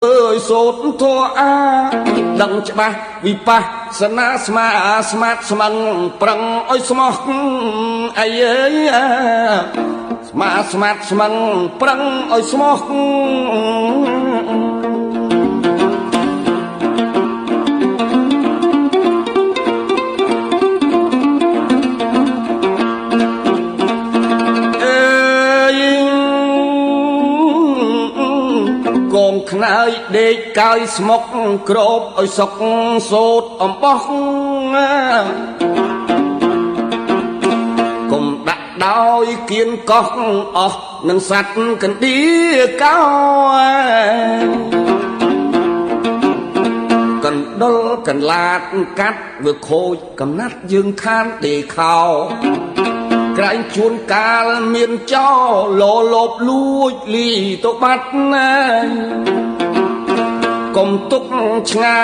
ơi sốt thua a đằng chả vì pa sana smart smart prang ơi smart ai ấy smart prang ơi smart កងខ្នើយដេកកាយស្មុកក្របឲ្យសុកសូតអំបោះកុំដាក់ដោយគៀនកោះអស់នឹងសัตว์កណ្ដៀកោកណ្ដុលកន្លាតកាត់វាខូចកំណាត់យើងខានដេខោក្រែងជួនកាលមានចោលលបលួចលីទៅបាត់ណាកុំទុកឆ្ងា